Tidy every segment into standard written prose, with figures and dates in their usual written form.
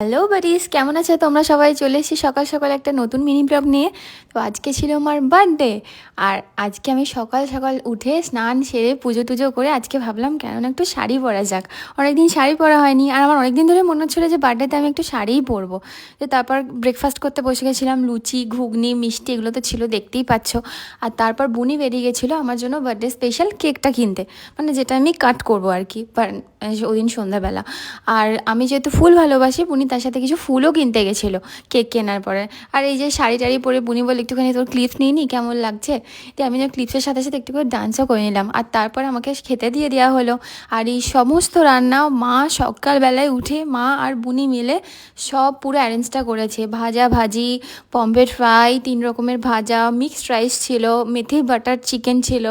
Hello buddies, কেমন আছো তোমরা সবাই? চলে এসেছি সকাল সকাল একটা নতুন মিনি ব্লগ নিয়ে। তো আজকে ছিল আমার বার্থডে। আর আজকে আমি সকাল সকাল উঠে স্নান সেরে পুজো টুজো করে আজকে ভাবলাম কেন না একটু শাড়ি পরা যাক। অনেকদিন শাড়ি পরা হয়নি, আর আমার অনেকদিন ধরে মনে হচ্ছিলো যে বার্থডেতে আমি একটু শাড়িই পরবো। তো তারপর ব্রেকফাস্ট করতে বসে গেছিলাম, লুচি ঘুগনি মিষ্টি এগুলো তো ছিল, দেখতেই পাচ্ছ। আর তারপর বুনি বেরিয়ে গেছিলো আমার জন্য বার্থডে স্পেশাল কেকটা কিনতে, মানে যেটা আমি কাট করবো আর কি ওই দিন সন্ধ্যাবেলা। আর আমি যেহেতু ফুল ভালোবাসি, বুনি তার সাথে কিছু ফুলও কিনতে গেছিলো কেক কেনার পরে। আর এই যে শাড়ি টাড়ি পরে বুনি বলে একটুখানি তোর ক্লিপস নিয়ে নি, কেমন লাগছে। তো আমি ক্লিপসের সাথে সাথে একটু করে ডান্সও করে নিলাম। আর তারপর আমাকে খেতে দিয়ে দেওয়া হলো। আর এই সমস্ত রান্না মা সকালবেলায় উঠে মা আর বুনি মিলে সব পুরো অ্যারেঞ্জটা করেছে। ভাজা ভাজি, পমফ্রেট ফ্রাই, 3 রকমের ভাজা, মিক্সড রাইস ছিল, মেথি বাটার চিকেন ছিল,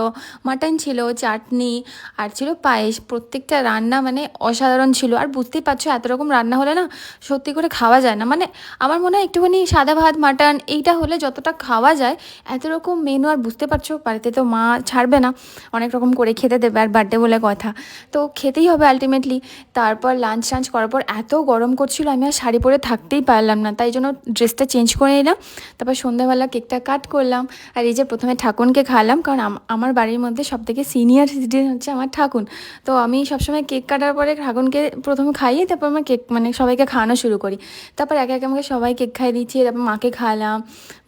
মাটন ছিল, চাটনি, আর ছিল পায়েস। প্রত্যেকটা রান্না মানে অসাধারণ ছিল। আর বুঝতেই পারছো এত রকম রান্না হলে না সত্যি করে খাওয়া যায় না। মানে আমার মনে হয় একটুখানি সাদা ভাত মাটন এইটা হলে যতটা খাওয়া যায়, এত রকম মেনু আর বুঝতে পারছো বাড়িতে তো মা ছাড়বে না, অনেক রকম করে খেতে দেবে, আর বার্থডে বলে কথা, তো খেতেই হবে আলটিমেটলি। তারপর লাঞ্চ টাঞ্চ করার পর এত গরম করছিল, আমি আর শাড়ি পরে থাকতেই পারলাম না, তাই জন্য ড্রেসটা চেঞ্জ করে নিলাম। তারপর সন্ধ্যাবেলা কেকটা কাট করলাম। আর এই যে প্রথমে ঠাকুনকে খাওয়ালাম, কারণ আমার বাড়ির মধ্যে সবথেকে সিনিয়র সিটিজেন হচ্ছে আমার ঠাকুন। তো আমি সবসময় কেক কাটার পরে ঠাকুনকে প্রথমে খাইয়ে তারপর আমার কেক মানে সবাইকে খাওয়ানো শুরু করি। তারপর একে একে আমাকে সবাই কেক খাইয়ে দিচ্ছি। তারপর মাকে খাওয়ালাম,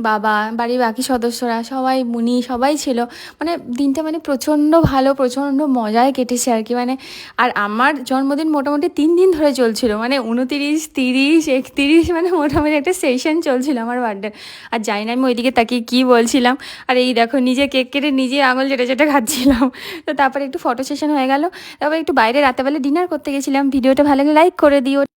বাবা, বাড়ির বাকি সদস্যরা সবাই, মুনি সবাই ছিল। মানে দিনটা মানে প্রচণ্ড ভালো, প্রচণ্ড মজায় কেটেছে আর কি। মানে আর আমার জন্মদিন মোটামুটি 3 দিন ধরে চলছিল, মানে 29, 30, 31, মানে মোটামুটি একটা সেশন চলছিল আমার বার্থডে। আর জানি না আমি ওইদিকে তাকিয়ে কী বলছিলাম। আর এই দেখো নিজে কেক কেটে নিজে আঙুল চেটে চেটে খাচ্ছিলাম। তো তারপরে একটু ফটো সেশন হয়ে গেল। তারপর একটু বাইরে রাতেবেলা ডিনার করতে গেছিলাম। ভিডিওটা ভালো লাগলে লাইক করে দিও।